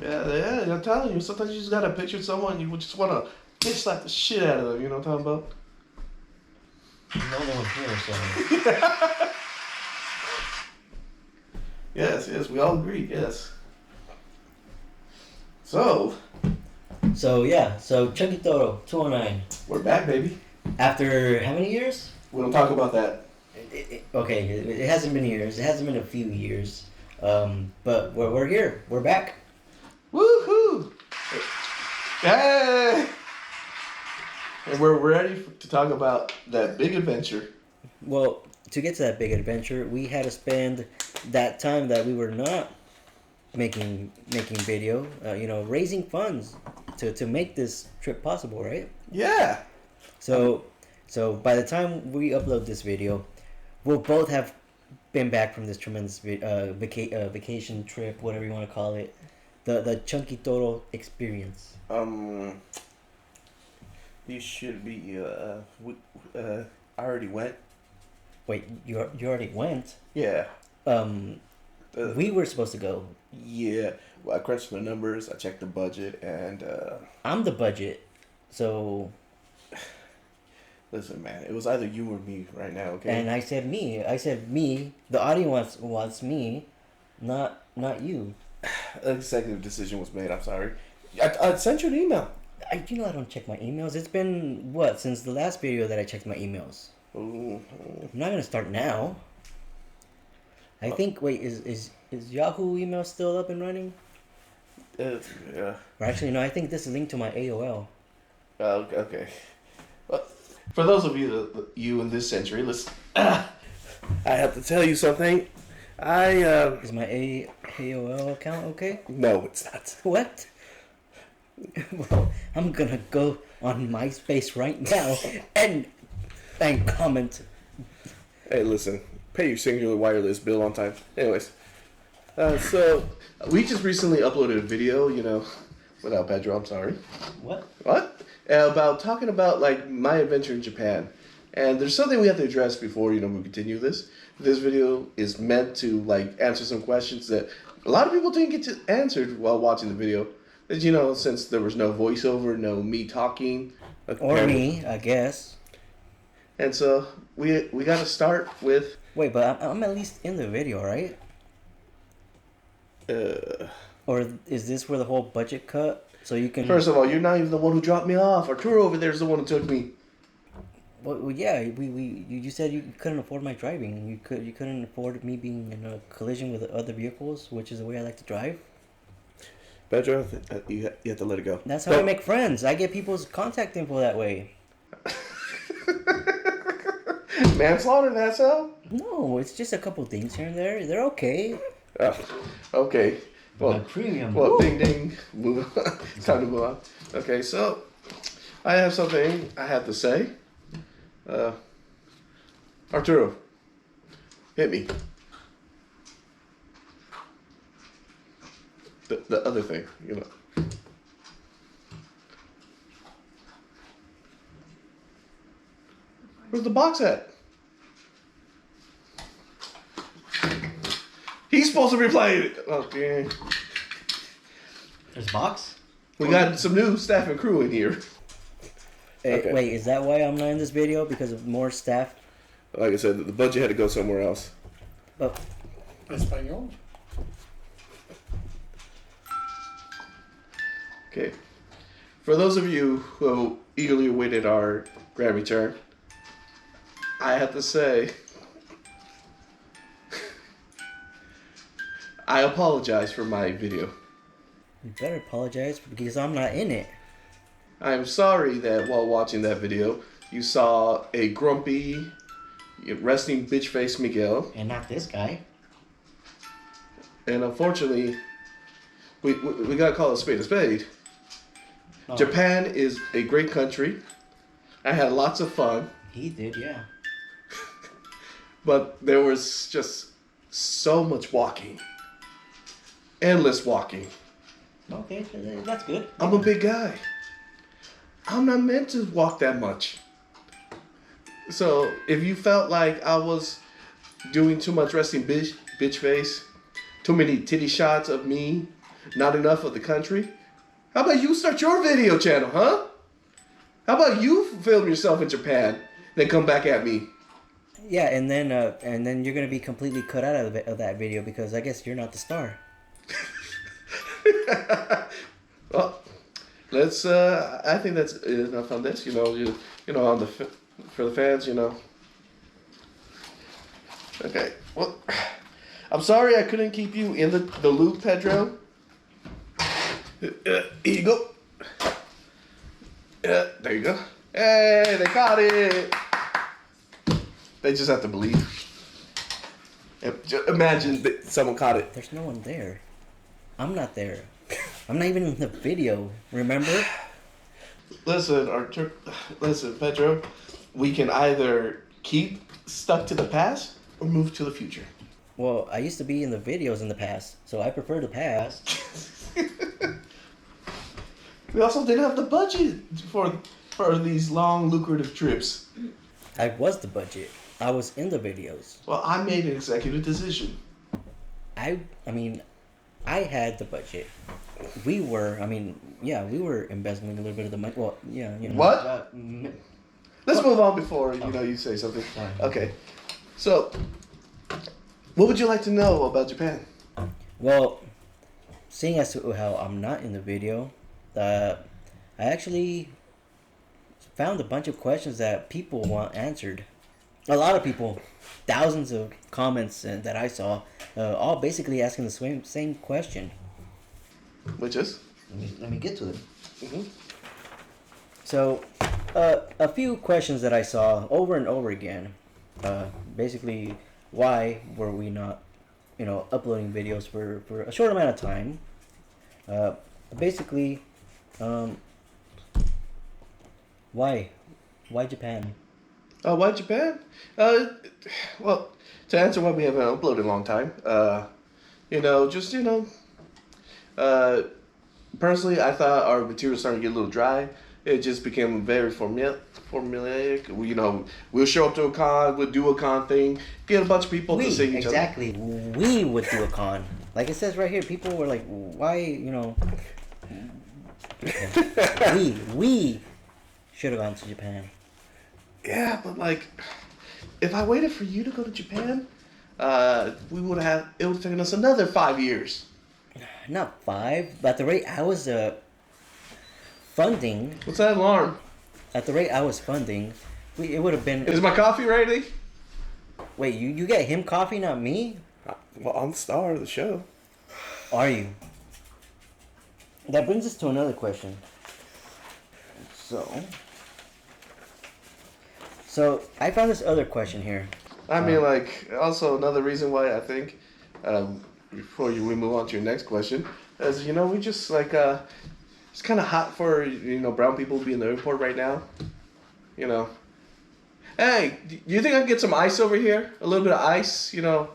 Yeah, I'm telling you, sometimes you just gotta picture someone you just wanna bitch slap the shit out of them, you know what I'm talking about? No one here, so. Yes, we all agree, yes. So, So Chucky Toro, 209. we're back, baby. After how many years? We don't talk about that. Okay, it hasn't been years. It hasn't been a few years. But we're here. We're back. Woohoo! Hey! And we're ready to talk about that big adventure. Well, to get to that big adventure, we had to spend that time that we were not making video, raising funds to make this trip possible, right? Yeah. So by the time we upload this video, we'll both have been back from this tremendous vacation trip, whatever you want to call it, the Chunky Toro experience. You should be. I already went. Wait, you already went? Yeah. We were supposed to go. Yeah. Well, I crunched my numbers. I checked the budget, and I'm the budget, so. Listen, man. It was either you or me right now. Okay. And I said me. The audience wants me, not you. An executive decision was made. I'm sorry. I sent you an email. I don't check my emails. It's been since the last video that I checked my emails. Ooh. I'm not gonna start now. I think. Wait, is Yahoo email still up and running? Yeah. Or actually, no. I think this is linked to my AOL. Okay. Well, for those of you in this century, listen. I have to tell you something. Is my AOL account okay? No, it's not. What? Well, I'm gonna go on MySpace right now and comment. Hey, listen. Pay your singular wireless bill on time. Anyways. So, we just recently uploaded a video, without Pedro, I'm sorry. What? About talking about, my adventure in Japan. And there's something we have to address before, we continue this. This video is meant to, answer some questions that a lot of people didn't get to answered while watching the video. As since there was no voiceover, no me talking. Or me, I guess. And so, we got to start with... Wait, but I'm at least in the video, right? Or is this where the whole budget cut? So you can... First of all, you're not even the one who dropped me off. Arturo over there is the one who took me. Well, yeah, you said you couldn't afford my driving. You couldn't afford me being in a collision with other vehicles, which is the way I like to drive. Pedro, you have to let it go. That's how I make friends. I get people's contact info that way. Manslaughter, that's how? No, it's just a couple things here and there. They're okay. Okay. Well, premium. Well, ding ding. Move on. It's time to move on. Okay, so I have something I have to say. Arturo, hit me. The other thing, Where's the box at? He's supposed to be playing it. Okay. There's a box? We got some new staff and crew in here. Hey, Okay. Wait, is that why I'm not in this video? Because of more staff? Like I said, the budget had to go somewhere else. Oh. Español. Okay. For those of you who eagerly awaited our grand return, I have to say, I apologize for my video. You better apologize because I'm not in it. I am sorry that while watching that video, you saw a grumpy, resting bitch face Miguel. And not this guy. And unfortunately, we gotta call a spade a spade. Oh. Japan is a great country. I had lots of fun. He did, yeah. But there was just so much walking. Endless walking. Okay, that's good. I'm a big guy. I'm not meant to walk that much. So if you felt like I was doing too much resting bitch face, too many titty shots of me not enough of the country. How about you start your video channel, huh? How about you film yourself in Japan, then come back at me? Yeah, and then you're gonna be completely cut out of that video because I guess you're not the star. Well, let's. I think that's enough on this. You know, on the for the fans. You know. Okay. Well, I'm sorry I couldn't keep you in the loop, Pedro. Here you go. There you go. Hey, they caught it. They just have to believe. Imagine that someone caught it. There's no one there. I'm not there. I'm not even in the video. Remember? Listen, Arthur. Listen, Pedro. We can either keep stuck to the past or move to the future. Well, I used to be in the videos in the past, so I prefer the past. We also didn't have the budget for these long, lucrative trips. I was the budget. I was in the videos. Well, I made an executive decision. I mean, I had the budget. We were investing a little bit of the money. Well, yeah, you know. What? Let's move on before you say something. Okay. So, what would you like to know about Japan? Well, seeing as to how I'm not in the video, I actually found a bunch of questions that people want answered. A lot of people, thousands of comments that I saw, all basically asking the same question. Which is? Let me get to them. Mm-hmm. So, a few questions that I saw over and over again. Basically, why were we not, uploading videos for a short amount of time? Basically, why Japan? Why Japan? Well, to answer why we haven't uploaded in a long time, personally, I thought our material was starting to get a little dry. It just became very formulaic. We'll show up to a con, we'll do a con thing, get a bunch of people to see each other. Exactly. We would do a con. Like it says right here, people were like, why, we should have gone to Japan. Yeah, but if I waited for you to go to Japan, it would have taken us another 5 years. Not 5. At the rate I was funding. What's that alarm? At the rate I was funding, it would have been. Is my coffee ready? Wait, you get him coffee, not me? Well, I'm the star of the show. Are you? That brings us to another question. So I found this other question here. I mean, also another reason why I think, before we move on to your next question, is, we just, it's kind of hot for, brown people to be in the airport right now. Hey, do you think I can get some ice over here? A little bit of ice, Hey,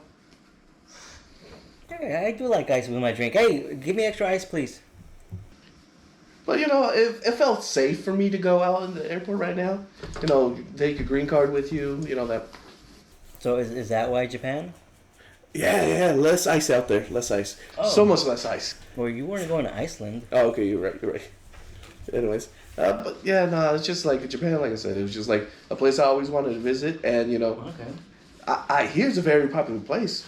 I do like ice with my drink. Hey, give me extra ice, please. But, it felt safe for me to go out in the airport right now. Take a green card with you, that. So is that why Japan? Yeah, less ice out there, less ice. Oh. So much less ice. Well, you weren't going to Iceland. Oh, okay, you're right. Anyways, but yeah, no, it's just Japan, like I said, it was just a place I always wanted to visit, and, Okay. I hear it's a very popular place.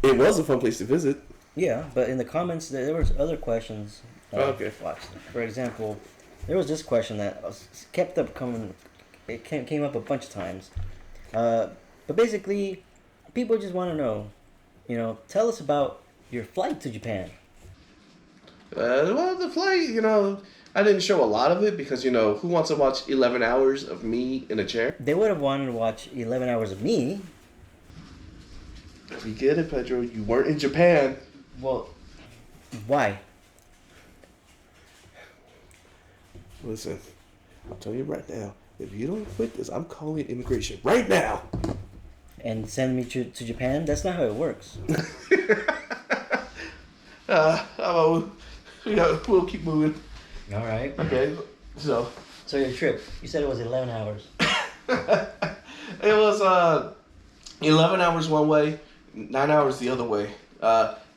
It was a fun place to visit. Yeah, but in the comments, there was other questions. Okay. Watch. For example, there was this question that kept up coming. It came up a bunch of times. But basically, people just want to know, tell us about your flight to Japan. Well, the flight, I didn't show a lot of it because, who wants to watch 11 hours of me in a chair? They would have wanted to watch 11 hours of me. We get it, Pedro. You weren't in Japan. Well, why? Listen, I'll tell you right now. If you don't quit this, I'm calling immigration right now. And send me to Japan? That's not how it works. We'll keep moving. All right. Okay, so your trip, you said it was 11 hours. it was 11 hours one way, 9 hours the other way.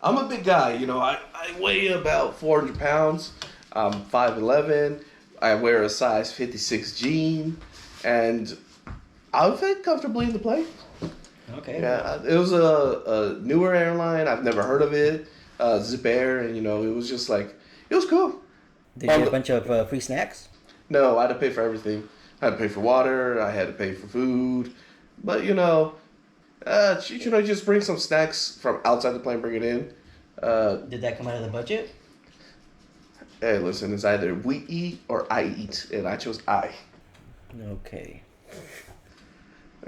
I'm a big guy. You know, I weigh about 400 pounds. I'm 5'11". I wear a size 56 jean, and I fit comfortably in the plane. Okay. Yeah, it was a newer airline. I've never heard of it. Zip Air, and you know, it was just like it was cool. Did you get a bunch of free snacks? No, I had to pay for everything. I had to pay for water. I had to pay for food. But you know, just bring some snacks from outside the plane, bring it in. Did that come out of the budget? Hey, listen, it's either we eat or I eat, and I chose I. Okay.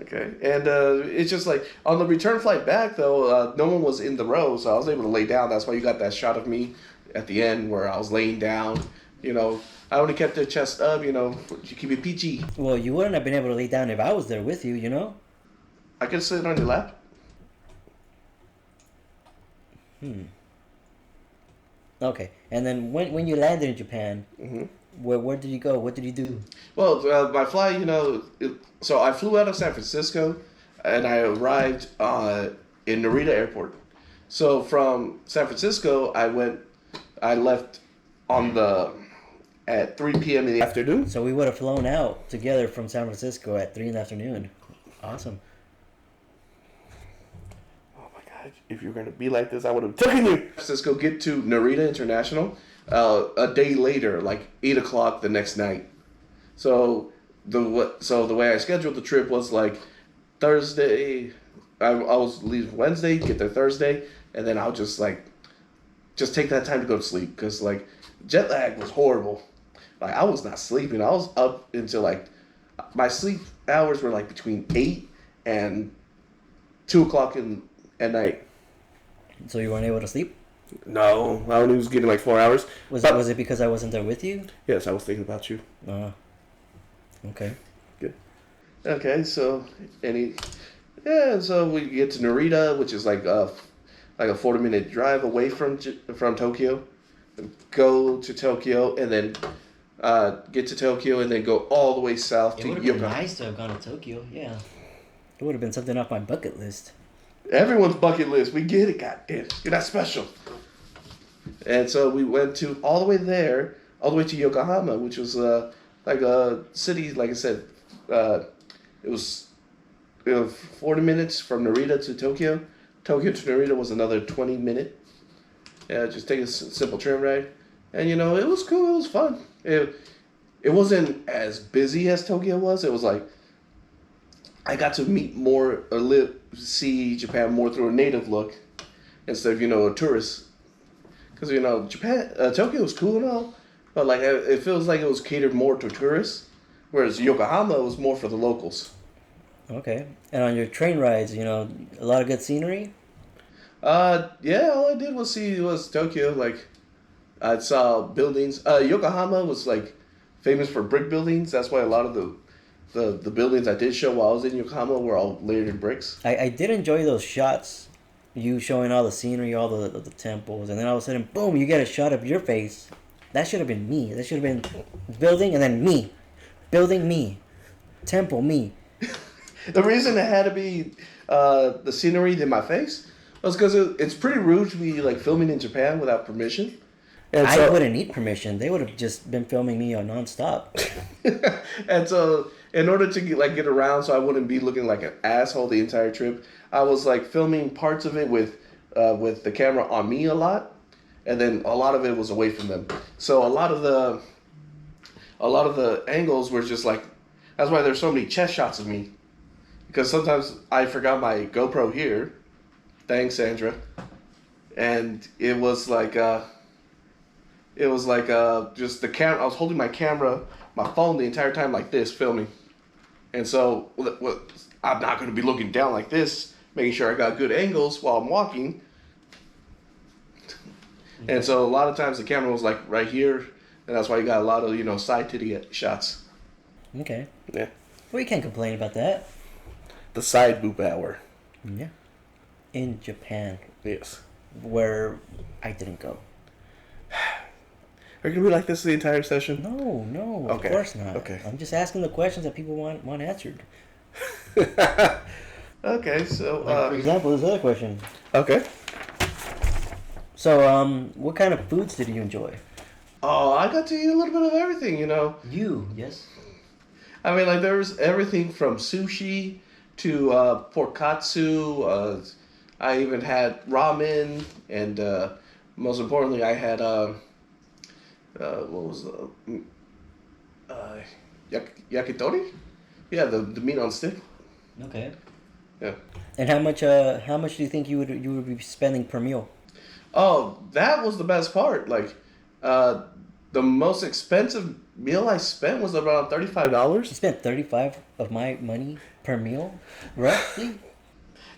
Okay, and it's just like on the return flight back though, no one was in the row, so I was able to lay down. That's why you got that shot of me at the end where I was laying down. You know, I only kept the chest up. You know, you keep it PG. Well, you wouldn't have been able to lay down if I was there with you. You know. I could sit on your lap. Okay, and then when you landed in Japan, where did you go? What did you do? Well, my flight, you know, so I flew out of San Francisco, and I arrived in Narita Airport. So from San Francisco, I left at 3 p.m. in the afternoon. So we would have flown out together from San Francisco at 3 in the afternoon. Awesome. Oh my God! If you were gonna be like this, I would have taken you. San Francisco, get to Narita International a day later, like 8 o'clock the next night. So the way I scheduled the trip was like Thursday. I was leaving Wednesday, get there Thursday, and then I'll just take that time to go to sleep because like jet lag was horrible. Like I was not sleeping. I was up until like my sleep hours were like between 8 and 2 o'clock at night. So you weren't able to sleep? No, I only was getting like 4 hours. Was it because I wasn't there with you? Yes, I was thinking about you. Okay. Good. Okay, so so we get to Narita, which is like a 40-minute drive away from Tokyo. Go to Tokyo and then get to Tokyo and then go all the way south to Yokohama. It would have been nice to have gone to Tokyo. Yeah. It would have been something off my bucket list. Everyone's bucket list. We get it, goddamn. You're not special. And so we went all the way to Yokohama, which was like a city. Like I said, it was 40 minutes from Narita to Tokyo. Tokyo to Narita was another 20-minute. Yeah, just take a simple train ride, and you know it was cool. It was fun. It wasn't as busy as Tokyo was. It was like I got to meet more or see Japan more through a native look instead of a tourist. Because Japan, Tokyo was cool and all, but like it feels like it was catered more to tourists, whereas Yokohama was more for the locals. Okay, and on your train rides, a lot of good scenery. Yeah, all I did was Tokyo. Like, I saw buildings. Yokohama was like famous for brick buildings. That's why a lot of the buildings I did show while I was in Yokohama were all layered in bricks. I did enjoy those shots. You showing all the scenery, all the temples, and then all of a sudden, boom! You get a shot of your face. That should have been me. That should have been building, and then me, building me, temple me. The reason it had to be the scenery than my face was because it's pretty rude to be like filming in Japan without permission. And I wouldn't need permission. They would have just been filming me on nonstop. And so, in order to get around, so I wouldn't be looking like an asshole the entire trip, I was like filming parts of it with the camera on me a lot, and then a lot of it was away from them. So a lot of the angles were just like, that's why there's so many chest shots of me, because sometimes I forgot my GoPro here. Thanks, Sandra. And it was like just the camera. I was holding my phone the entire time like this, filming. And so I'm not going to be looking down like this, making sure I got good angles while I'm walking. Okay. And so a lot of times the camera was like right here, and that's why you got a lot of side titty shots. Okay. Yeah. Well, you can't complain about that. The side boob hour. Yeah. In Japan. Yes. Where I didn't go. Are you gonna be like this the entire session? No, okay. Of course not. Okay. I'm just asking the questions that people want answered. Okay, so for example, this other question. Okay. So, what kind of foods did you enjoy? Oh, I got to eat a little bit of everything, you know. You, yes. I mean, like there was everything from sushi to pork katsu. I even had ramen, and most importantly, I had what was uh, yakitori? Yeah, the meat on stick. Okay. Yeah. And how much do you think you would be spending per meal? Oh, that was the best part. Like, the most expensive meal I spent was around $35. You spent 35 of my money per meal, roughly.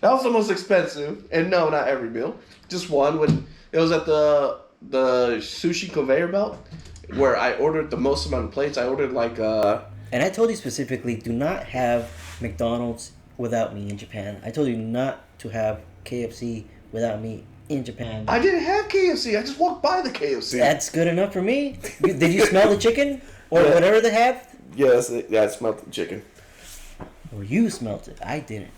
That was the most expensive, and no, not every meal. Just one when it was at the sushi conveyor belt where I ordered the most amount of plates. I ordered like And I told you specifically, do not have McDonald's without me in Japan. I told you not to have KFC without me in Japan. I didn't have KFC. I just walked by the KFC. That's good enough for me. Did you smell the chicken or Yeah. whatever they have? Yes, I smelled the chicken. Or you smelt it. I didn't.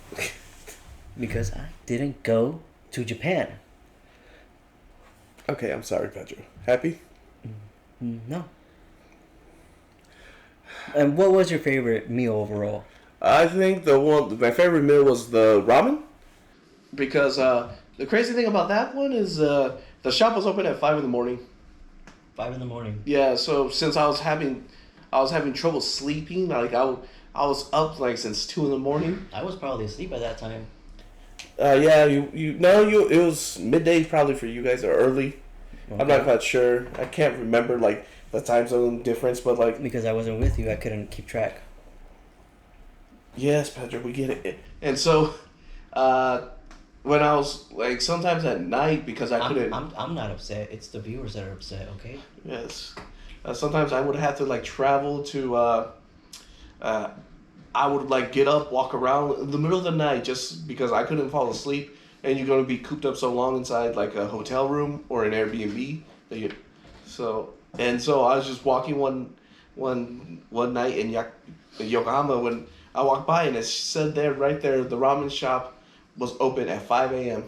Because I didn't go to Japan. Okay, I'm sorry, Pedro. Happy? No. And what was your favorite meal overall? I think my favorite meal was the ramen. Because the crazy thing about that one is the shop was open at 5 in the morning. 5 in the morning. Yeah, so since I was having trouble sleeping, like I was up like since 2 in the morning. I was probably asleep at that time. Yeah, it was midday probably for you guys or early. Okay. I'm not quite sure. I can't remember like the time zone difference, but like Because I wasn't with you, I couldn't keep track. yes, Patrick, we get it. And so, when I was like sometimes at night because I couldn't. I'm not upset. It's the viewers that are upset. Okay. Yes, sometimes I would have to like travel to. I would like get up, walk around in the middle of the night just because I couldn't fall asleep, and you're gonna be cooped up so long inside like a hotel room or an Airbnb that you. So I was just walking one night in Yokohama when I walked by and it said there right there the ramen shop was open at 5 a.m.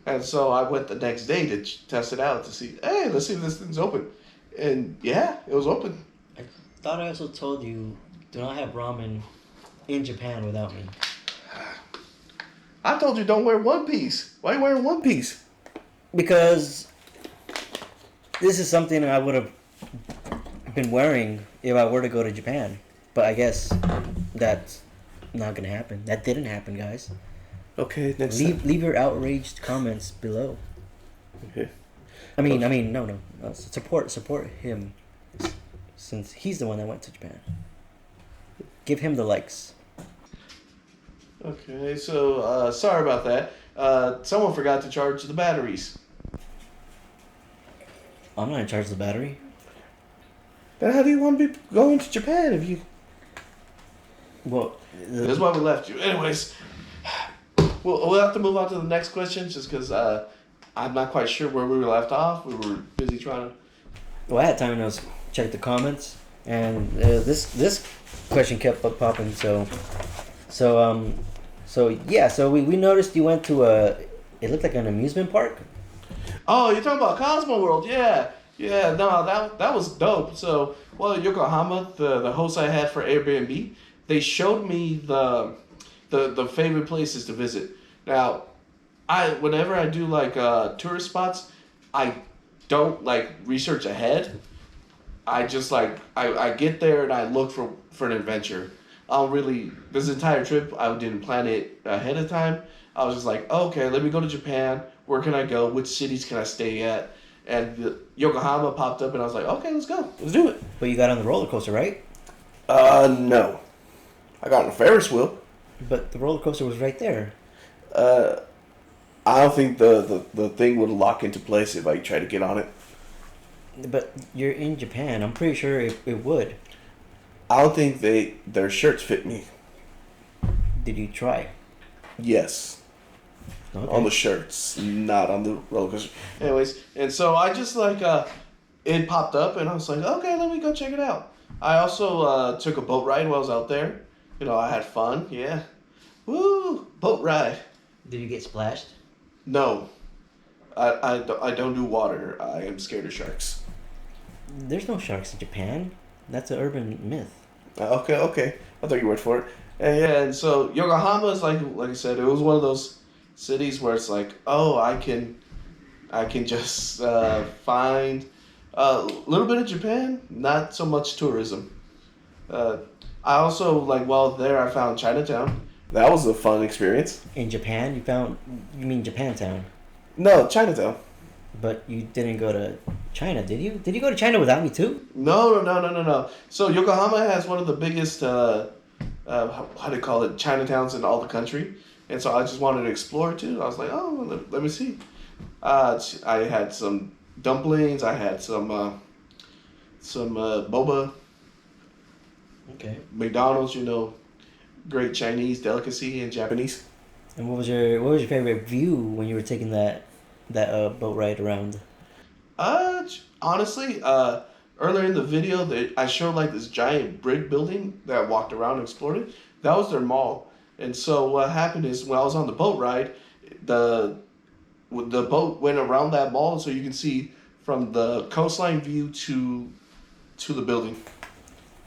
And so I went the next day to test it out to see, hey, let's see if this thing's open. And yeah, it was open. I thought I also told you do not have ramen in Japan without me. I told you don't wear one piece. Why are you wearing one piece? Because this is something I would have been wearing if I were to go to Japan. But I guess that's not gonna happen. That didn't happen, guys. Okay, next Leave your outraged comments below. Okay. I mean, no. Support him, since he's the one that went to Japan. Give him the likes. Okay, so sorry about that. Someone forgot to charge the batteries. I'm not in charge of the battery. Then how do you want to be going to Japan if you... Well, That's why we left you. Anyways, we'll have to move on to the next question just because I'm not quite sure where we were left off. We were busy trying to... Well, I had time to check the comments, and this question kept popping. So we noticed you went to it looked like an amusement park. Oh, you're talking about Cosmo World? Yeah. No, that was dope. So, well, Yokohama, the host I had for Airbnb, they showed me the favorite places to visit. Now, whenever I do like tourist spots, I don't like research ahead. I just like I get there and I look for an adventure. This entire trip I didn't plan it ahead of time. I was just like, okay, let me go to Japan. Where can I go? Which cities can I stay at? And Yokohama popped up and I was like, okay, let's go. Let's do it. But you got on the roller coaster, right? No. I got on a Ferris wheel. But the roller coaster was right there. I don't think the thing would lock into place if I try to get on it. But you're in Japan. I'm pretty sure it would. I don't think their shirts fit me. Did you try? Yes. Okay. On the shirts, not on the roller coaster. Anyways, and so I just like it popped up and I was like, okay, let me go check it out. I also took a boat ride while I was out there. You know, I had fun. Yeah. Woo! Boat ride. Did you get splashed? No. I don't do water. I am scared of sharks. There's no sharks in Japan. That's an urban myth. Okay. I'll take your word for it. And yeah, and so Yokohama is like I said, it was one of those cities where it's like, oh, I can just find a little bit of Japan, not so much tourism. Uh, I also like while there, I found Chinatown. That was a fun experience. In Japan, you mean Japantown, No, Chinatown. but you didn't go to China, did you? Did you go to China without me too? No. So Yokohama has one of the biggest, how do you call it, Chinatowns in all the country, and so I just wanted to explore it too. I was like, oh, let me see. I had some dumplings. I had some boba. Okay. McDonald's, great Chinese delicacy and Japanese. And what was your favorite view when you were taking that boat ride around? Honestly, earlier in the video, I showed like this giant brick building that I walked around and explored it. That was their mall. And so what happened is when I was on the boat ride, the boat went around that mall, so you can see from the coastline view to the building.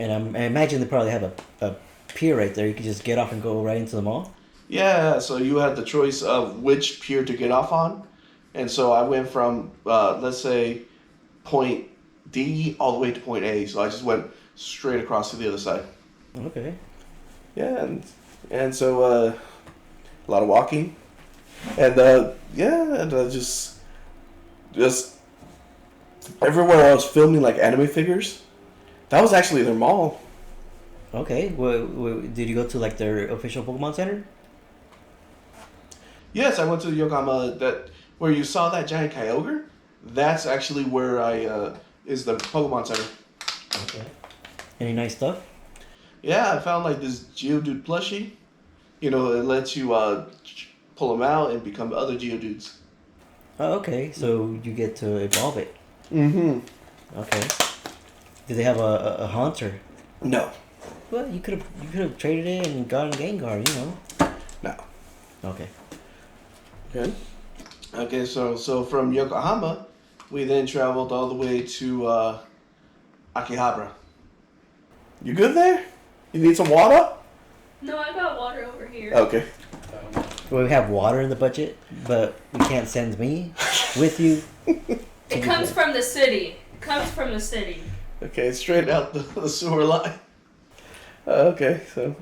And I imagine they probably have a pier right there. You could just get off and go right into the mall. Yeah, so you had the choice of which pier to get off on. And so I went from, let's say, point D all the way to point A. So I just went straight across to the other side. Okay. Yeah, and so a lot of walking. And just everywhere I was filming like anime figures. That was actually their mall. Okay. Well, did you go to like their official Pokemon Center? Yes, I went to Yokohama. That where you saw that giant Kyogre. That's actually where I is the Pokemon Center. Okay. Any nice stuff? Yeah, I found like this Geodude plushie. It lets you pull them out and become other Geodudes. Oh, okay. So you get to evolve it. Mm-hmm. Okay. Do they have a haunter? No. Well, you could have traded it and gotten Gengar, No. Okay. Good. Okay, so from Yokohama, we then traveled all the way to Akihabara. You good there? You need some water? No, I got water over here. Okay. Well, we have water in the budget, but we can't send me with you. It comes from the city. Okay, straight out the sewer line. Okay, so.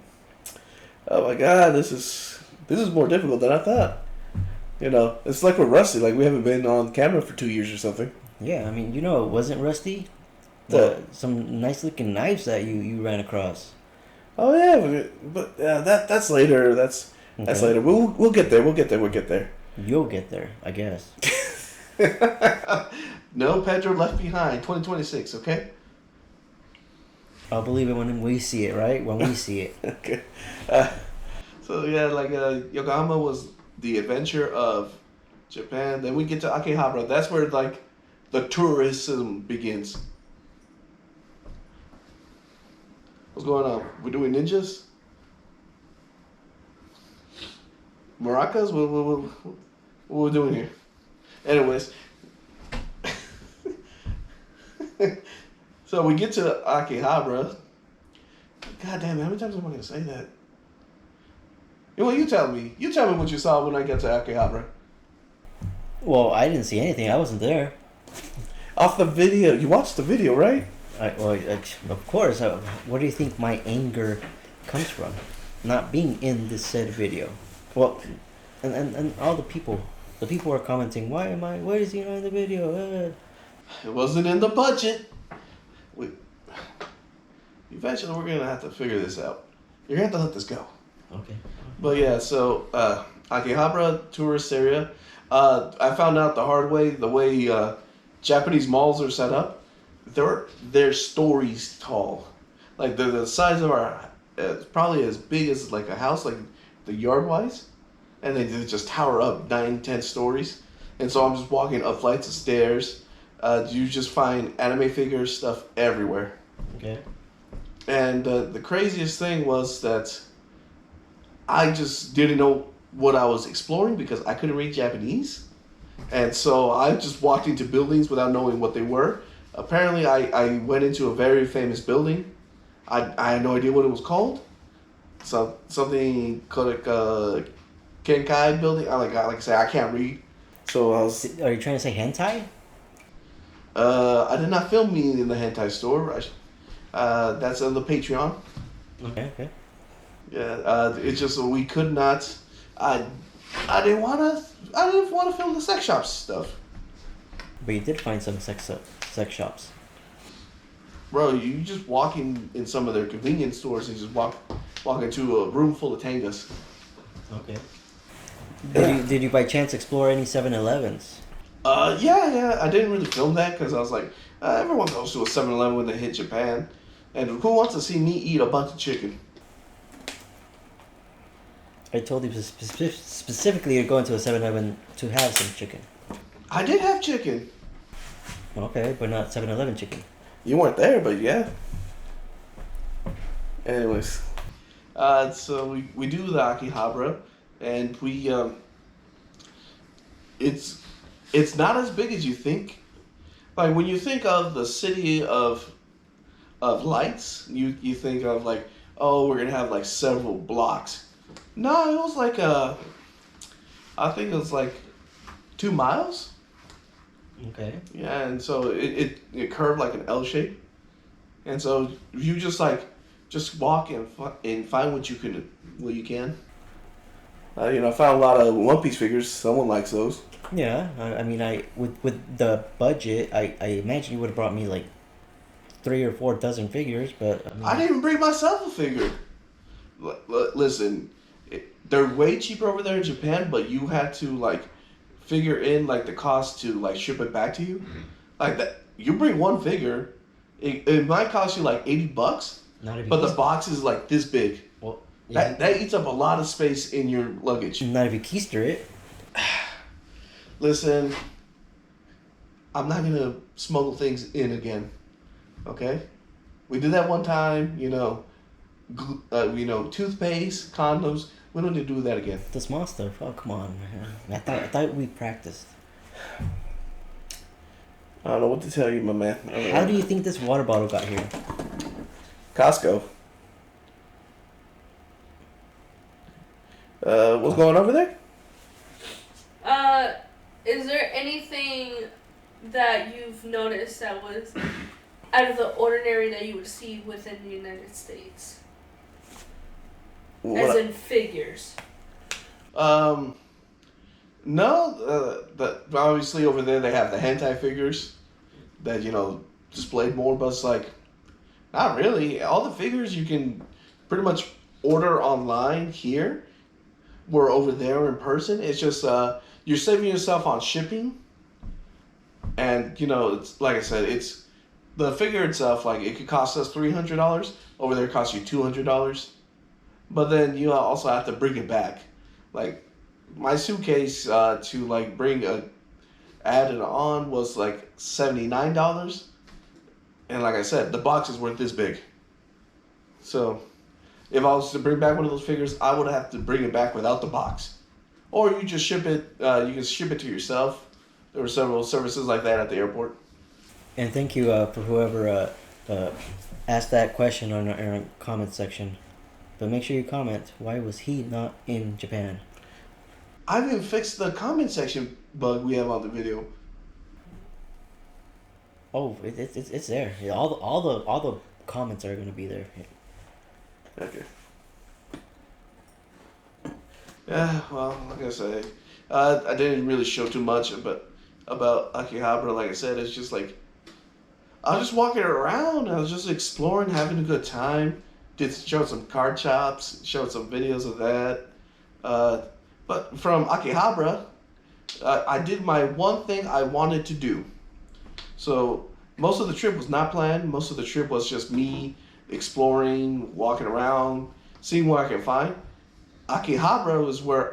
Oh my God, this is more difficult than I thought. It's like we're rusty. Like we haven't been on camera for 2 years or something. Yeah, I mean, it wasn't rusty. Some nice looking knives that you ran across. Oh yeah, but that's later. That's later. We'll get there. We'll get there. You'll get there, I guess. No Pedro left behind. 2026. Okay. I'll believe it when we see it, right? When we see it. Okay. So yeah, like Yokohama was the adventure of Japan. Then we get to Akihabara. That's where like the tourism begins. What's going on? We're doing ninjas? Maracas? What we're doing here? Anyways. So we get to Akihabara. God damn it, how many times am I going to say that? Well, you tell me. You tell me what you saw when I get to Akihabara. Well, I didn't see anything. I wasn't there. Off the video. You watched the video, right? Of course. Where do you think my anger comes from? Not being in this said video. Well, and all the people are commenting, why is he not in the video? It wasn't in the budget. Eventually we're going to have to figure this out. You're going to have to let this go. Okay. But yeah, so Akihabara tourist area. I found out the hard way, the way Japanese malls are set up. They're stories tall. Like they're the size of probably as big as like a house, like the yard wise. And they just tower up 9-10 stories. And so I'm just walking up flights of stairs. You just find anime figures, stuff everywhere. Okay. And the craziest thing was that I just didn't know what I was exploring because I couldn't read Japanese. And so I just walked into buildings without knowing what they were. Apparently, I went into a very famous building. I had no idea what it was called. So something called Kenkai building. Like I say, I can't read. So I was. Are you trying to say hentai? I did not film me in the hentai store. That's on the Patreon. Okay. Yeah. It's just we could not. I didn't wanna. I didn't want to film the sex shop stuff. But you did find some sex shops. Bro, you just walk in some of their convenience stores and just walk into a room full of tangas. Okay. Did you by chance explore any 7-Elevens? Yeah. I didn't really film that because I was like, everyone goes to a 7-Eleven when they hit Japan. And who wants to see me eat a bunch of chicken? I told you specifically you're going to a 7-Eleven to have some chicken. I did have chicken. Okay, but not 7-Eleven chicken. You weren't there, but yeah. Anyways. So we do the Akihabara, and we, it's not as big as you think. Like, when you think of the city of lights, you think of like, oh, we're gonna have like several blocks. No, it was like I think it was like 2 miles. Okay. Yeah, and so it curved like an L shape, and so you just walk and find what you can. I found a lot of One Piece figures. Someone likes those. Yeah, I mean, with the budget, I imagine you would have brought me like 3 or 4 dozen figures, but I didn't even bring myself a figure. Listen, they're way cheaper over there in Japan, but you had to like figure in like the cost to like ship it back to you. Like that, you bring one figure, it might cost you like $80, but the box is like this big. Well, yeah. That eats up a lot of space in your luggage. Not if you keister it. Listen, I'm not gonna smuggle things in again. Okay, we did that one time. Toothpaste, condoms. We don't need to do that again. The small stuff. Oh, come on, man. I thought we practiced. I don't know what to tell you, my man. How do you think this water bottle got here? Costco. What's going on over there? Is there anything that you've noticed that was out of the ordinary that you would see within the United States? As in figures. No. Obviously over there they have the hentai figures that displayed more, but it's like not really. All the figures you can pretty much order online here, were over there in person. It's just you're saving yourself on shipping, and it's like I said, it's the figure itself. Like it could cost us $300. Over there, it costs you $200. But then you also have to bring it back. Like my suitcase to like add it on was like $79, and like I said, the box is worth this big. So if I was to bring back one of those figures, I would have to bring it back without the box, or you just ship it. You can ship it to yourself. There were several services like that at the airport. And thank you for whoever asked that question on our comment section. But make sure you comment, why was he not in Japan? I haven't even fixed the comment section bug we have on the video. Oh, it's there. Yeah, all the comments are gonna be there. Okay. Yeah, well, like I say, I didn't really show too much about Akihabara. Like I said, it's just like I was just walking around. I was just exploring, having a good time. Showed some card shops, showed some videos of that. But from Akihabara, I did my one thing I wanted to do. So most of the trip was not planned. Most of the trip was just me exploring, walking around, seeing what I can find. Akihabara was where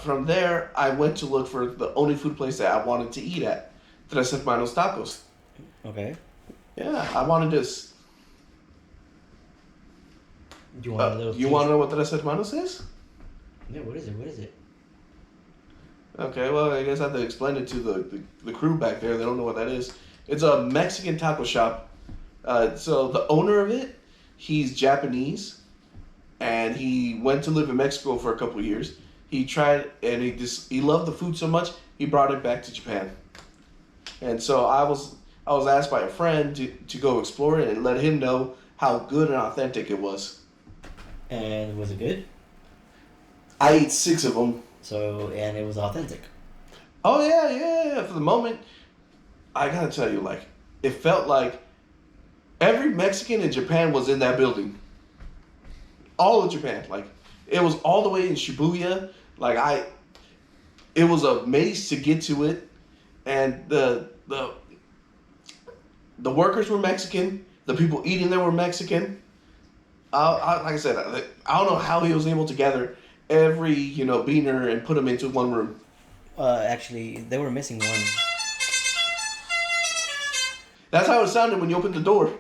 from there, I went to look for the only food place that I wanted to eat at. Tres Hermanos Tacos. Okay. Yeah, I wanted this. You want a little you want to know what Tres Hermanos is? Yeah, what is it? Okay, well, I guess I have to explain it to the crew back there. They don't know what that is. It's a Mexican taco shop. So the owner of it, he's Japanese, and he went to live in Mexico for a couple of years. He tried, and he loved the food so much, he brought it back to Japan. And so I was asked by a friend to go explore it and let him know how good and authentic it was. And was it good? I ate 6 of them. So, and it was authentic. Oh yeah. For the moment, I gotta tell you, like, it felt like every Mexican in Japan was in that building. All of Japan, like, it was all the way in Shibuya. Like, it was a maze to get to it, and the workers were Mexican. The people eating there were Mexican. Like I said, I don't know how he was able to gather every beaner and put them into one room. Actually, they were missing one. That's how it sounded when you opened the door.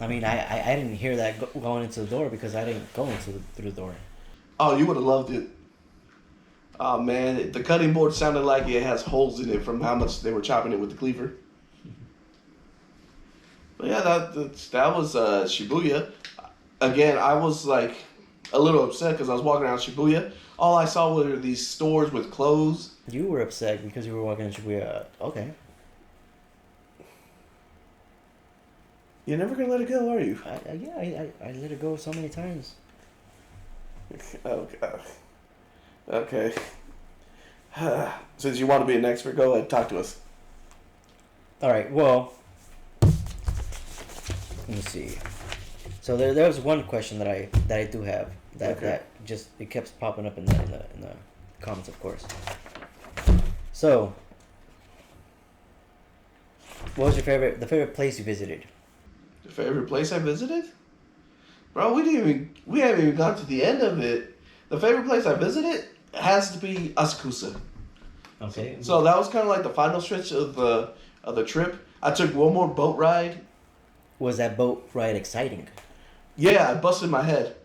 I mean, I didn't hear that going into the door because I didn't go through the door. Oh, you would have loved it. Oh man, the cutting board sounded like it has holes in it from how much they were chopping it with the cleaver. But yeah, that was Shibuya. Again, I was like a little upset because I was walking around Shibuya. All I saw were these stores with clothes. You were upset because you were walking in Shibuya. Okay. You're never gonna let it go, are you? I let it go so many times. Okay. Since you want to be an expert, go ahead, talk to us. All right. Well, let me see. So there was one question that I do have that just it kept popping up in the comments, of course. So, what was the favorite place you visited? The favorite place I visited? Bro, we haven't even got to the end of it. The favorite place I visited has to be Asakusa. Okay. So that was kind of like the final stretch of the trip. I took one more boat ride. Was that boat ride exciting? Yeah, I busted my head.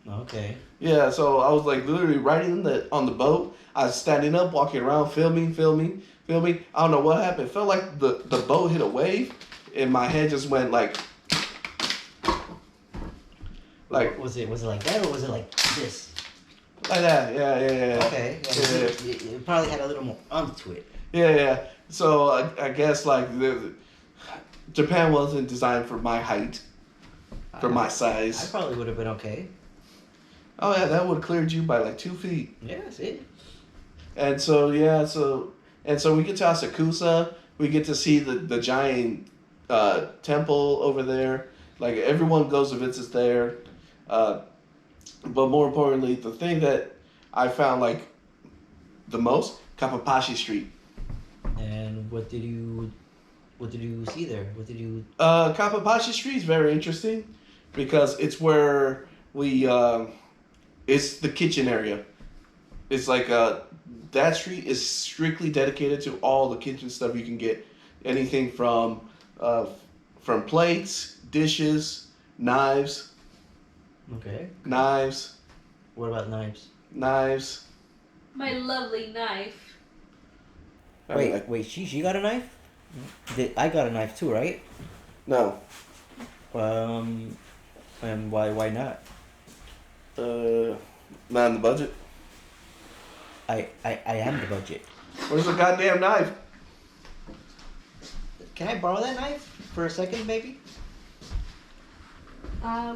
Okay. Yeah, so I was like literally riding on the boat. I was standing up, walking around, filming. I don't know what happened. It felt like the boat hit a wave, and my head just went like. Was it like that or was it like this? Like that, yeah. Okay. Yeah. It probably had a little more umph to it. Yeah. So I guess like Japan wasn't designed for my height, for my size. I probably would have been okay. Oh yeah, that would have cleared you by like 2 feet. Yeah, see. And so we get to Asakusa. We get to see the giant temple over there. Like everyone goes to visit there. But more importantly, the thing that I found like the most, Kapapashi Street. And what did you see there? Kapapashi Street is very interesting because it's where it's the kitchen area. It's like that street is strictly dedicated to all the kitchen stuff you can get. Anything from plates, dishes, knives. Okay. Knives. What about knives? Knives. My lovely knife. Wait. She got a knife? I got a knife too, right? No. And why not? Not in the budget. I am the budget. Where's the goddamn knife? Can I borrow that knife for a second, baby?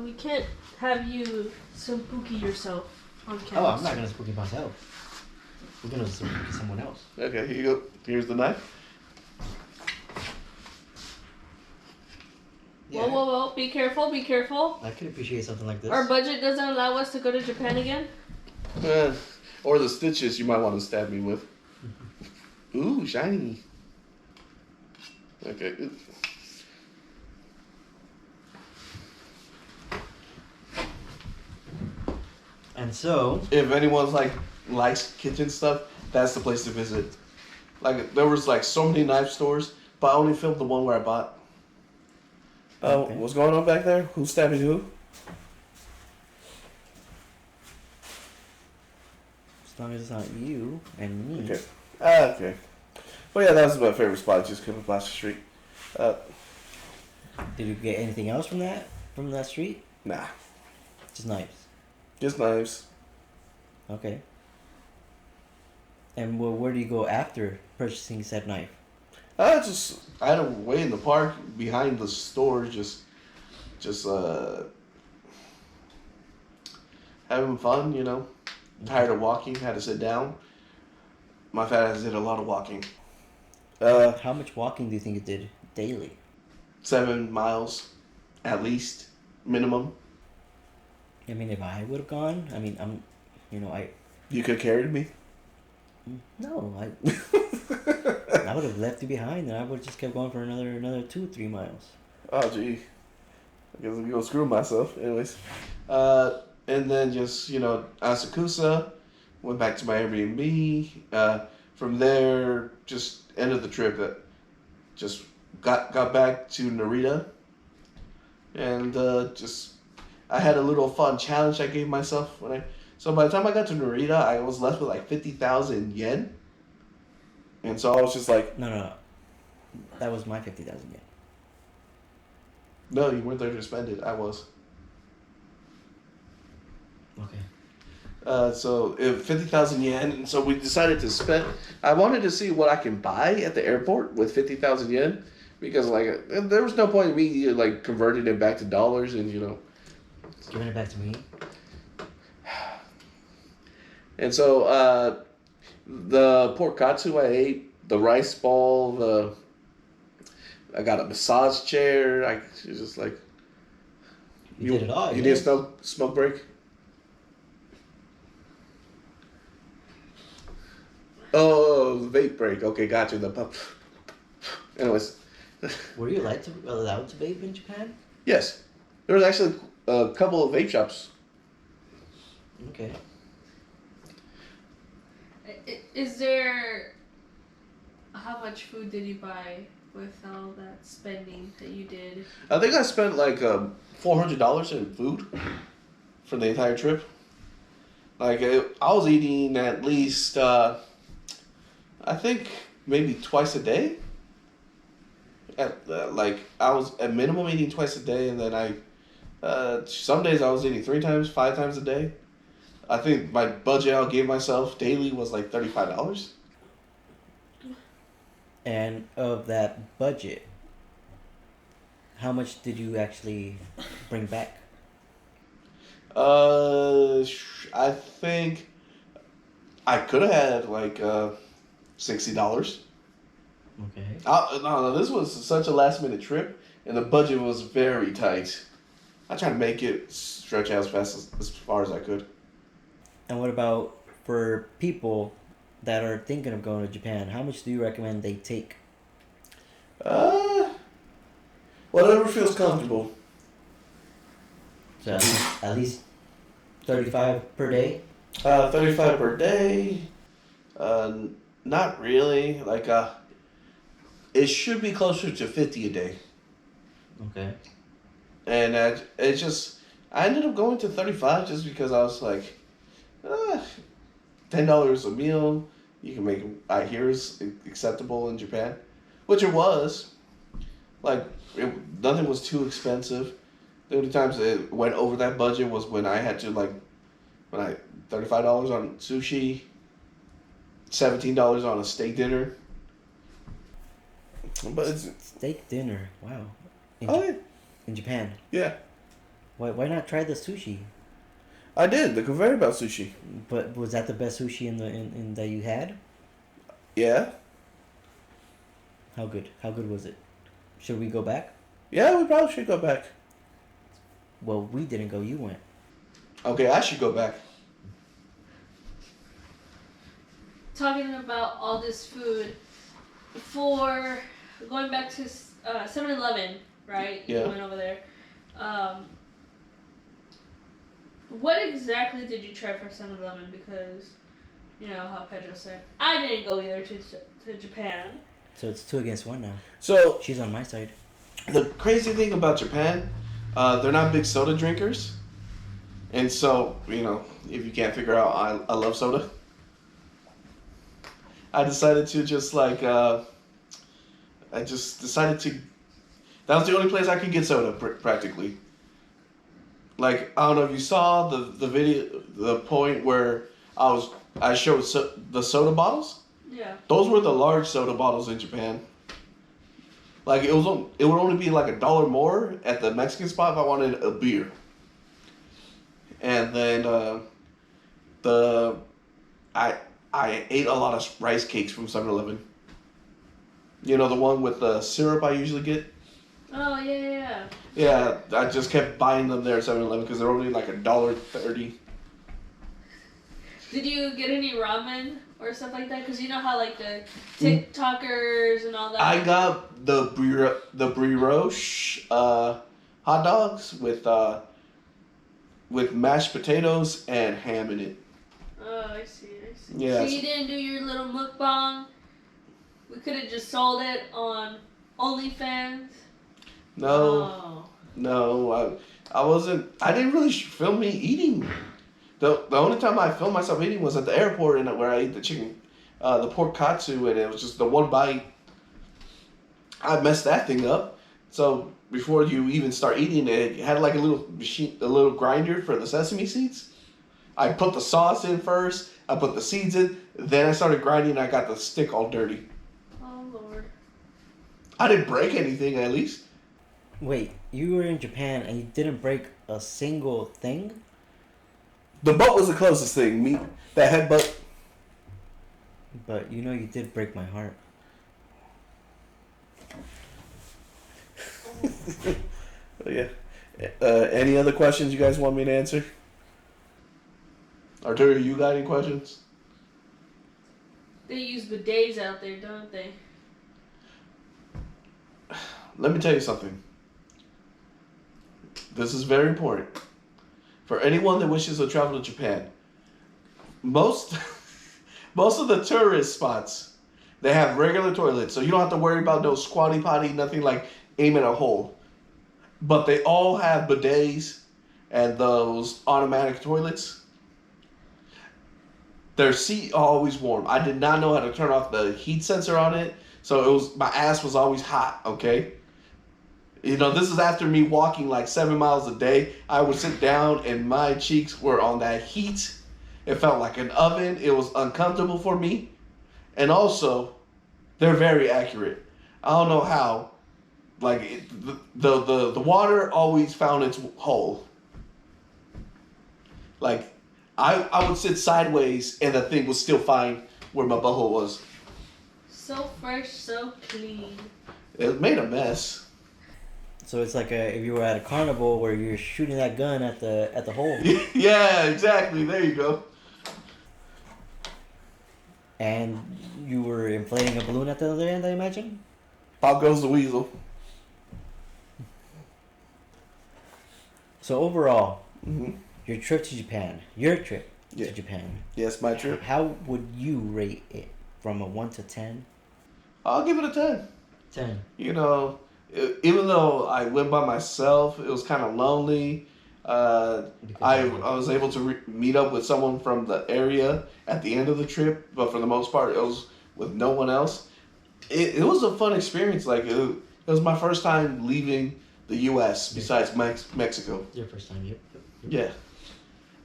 We can't have you spooky yourself on camera. Oh, I'm not gonna spooky myself. We're gonna spooky someone else. Okay, here you go. Here's the knife. Yeah. Whoa. Be careful. I could appreciate something like this. Our budget doesn't allow us to go to Japan again. Or the stitches you might want to stab me with. Ooh, shiny. Okay. And so, if anyone's likes kitchen stuff, that's the place to visit. Like there was like so many knife stores, but I only filmed the one where I bought. Okay. What's going on back there? Who's stabbing who? As long as it's not you and me. Okay. Okay. Well, yeah, that was my favorite spot. Just came across the street. Did you get anything else from that street? Nah. Just knives. Just knives. Okay. And where do you go after purchasing said knife? I had a way in the park behind the store, just having fun, you know. Tired of walking, had to sit down. My fat ass did a lot of walking. How much walking do you think you did daily? 7 miles, at least, minimum. I mean, if I would have gone, I mean, You could have carried me. No, I would have left you behind, and I would have just kept going for another 2-3 miles. Oh, gee. I guess I'm gonna screw myself. Anyways. And then just, Asakusa, went back to my Airbnb. From there, just ended the trip. Just got back to Narita. And I had a little fun challenge I gave myself So by the time I got to Narita, I was left with like 50,000 yen. And so I was just like... No. That was my 50,000 yen. No, you weren't there to spend it. I was. Okay. So 50,000 yen, and so we decided to spend. I wanted to see what I can buy at the airport with 50,000 yen, because there was no point in me converting it back to dollars and Giving it back to me. And so the pork katsu I ate, the rice ball, I got a massage chair. It was just like you did it all. You need a smoke break. Oh, vape break. Okay, got you. The pump. Anyways. Were you allowed to vape in Japan? Yes. There was actually a couple of vape shops. Okay. Is there... How much food did you buy with all that spending that you did? I think I spent $400 in food for the entire trip. I was eating at least... I think maybe twice a day. I was at minimum eating twice a day, and then some days I was eating 3 times, 5 times a day. I think my budget I gave myself daily was like $35. And of that budget, how much did you actually bring back? I think I could have had $60. Okay. No, this was such a last minute trip, and the budget was very tight. I tried to make it stretch out as far as I could. And what about for people that are thinking of going to Japan? How much do you recommend they take? Whatever feels comfortable. So at least 35 per day? 35 per day. Not really. It should be closer to 50 a day. Okay. And I ended up going to 35 just because I was like, $10 a meal. You can make, I hear, is acceptable in Japan, which it was. Nothing was too expensive. The only times it went over that budget was when I had to $35 on sushi, $17 on a steak dinner. But it's steak dinner. Wow. In Japan. Yeah. Why not try the sushi? I did the conveyor belt sushi. But was that the best sushi in that you had? Yeah. How good? How good was it? Should we go back? Yeah, we probably should go back. Well, we didn't go. You went. Okay, I should go back. Talking about all this food, for going back to 7-Eleven, right? Yeah. You went over there. What exactly did you try for 7-Eleven? Because, you know how Pedro said, I didn't go either to Japan. So it's 2 against 1 now. So she's on my side. The crazy thing about Japan, they're not big soda drinkers. And so, if you can't figure out, I love soda. I decided to just like I just decided to. That was the only place I could get soda practically. Like I don't know if you saw the video, the point where I showed the soda bottles. Yeah. Those were the large soda bottles in Japan. Like it would only be like $1 more at the Mexican spot if I wanted a beer. And then I ate a lot of rice cakes from 7-Eleven. You know the one with the syrup I usually get? Oh yeah. Yeah, I just kept buying them there at 7-Eleven because they're only like $1.30. Did you get any ramen or stuff like that? Because you know how like the TikTokers and all that. I got the brioche hot dogs with mashed potatoes and ham in it. Oh, I see. Yeah. So you didn't do your little mukbang? We could have just sold it on OnlyFans. No, I wasn't. I didn't really film me eating. The only time I filmed myself eating was at the airport and where I ate the chicken, the pork katsu, and it was just the one bite. I messed that thing up. So before you even start eating it had like a little machine, a little grinder for the sesame seeds. I put the sauce in first. I put the seeds in. Then I started grinding. And I got the stick all dirty. Oh Lord. I didn't break anything, at least. Wait, you were in Japan and you didn't break a single thing? The butt was the closest thing. That headbutt. But you know you did break my heart. Yeah. Any other questions you guys want me to answer? Arturo, you got any questions? They use bidets out there, don't they? Let me tell you something. This is very important. For anyone that wishes to travel to Japan, most of the tourist spots, they have regular toilets, so you don't have to worry about no squatty potty, nothing like aim at a hole. But they all have bidets and those automatic toilets. Their seat always warm. I did not know how to turn off the heat sensor on it, so my ass was always hot. Okay. You know, this is after me walking like 7 miles a day. I would sit down and my cheeks were on that heat. It felt like an oven. It was uncomfortable for me. And they're very accurate. I don't know how. Like the water always found its hole. Like I would sit sideways and the thing would still find where my butthole was. So fresh, so clean. It made a mess. So it's like if you were at a carnival where you're shooting that gun at the hole. Yeah, exactly. There you go. And you were inflating a balloon at the other end, I imagine? Pop goes the weasel. So overall, Mm-hmm. your trip to Japan, to Japan. Yes, my trip. How would you rate it from a 1 to 10? I'll give it a 10. 10. You know, even though I went by myself, it was kind of lonely. I was able to meet up with someone from the area at the end of the trip, but for the most part, it was with no one else. It was a fun experience. Like it was my first time leaving the U.S. besides Mexico. Your first time, yep. Yeah,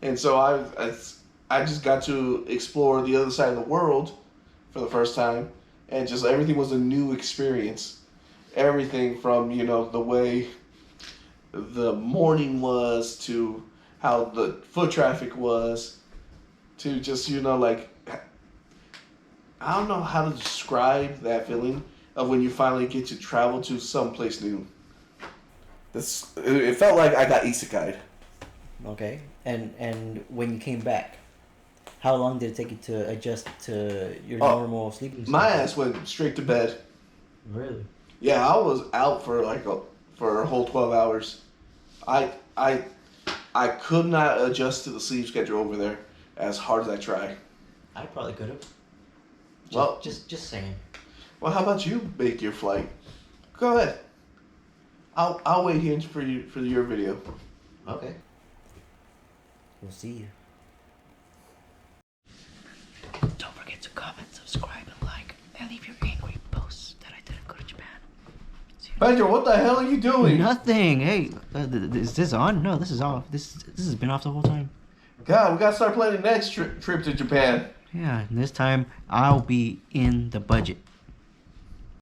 and so I just got to explore the other side of the world for the first time, and just everything was a new experience. Everything from, you know, the way the morning was to how the foot traffic was to just, you know, like, I don't know how to describe that feeling of when you finally get to travel to someplace new. It felt like I got isekai'd. Okay. And when you came back, how long did it take you to adjust to your normal sleeping schedule? My ass went straight to bed. Really? Yeah, I was out for for a whole 12 hours. I could not adjust to the sleep schedule over there as hard as I tried. I probably could have. Well, just saying. Well, how about you make your flight? Go ahead. I'll wait here for your video. Okay. We'll see you. Don't forget to comment, subscribe, and like. And leave your angry posts that I didn't go to Japan. Pedro, what the hell are you doing? Nothing. Hey, is this on? No, this is off. This has been off the whole time. God, we gotta start planning the next trip to Japan. Yeah, and this time I'll be in the budget.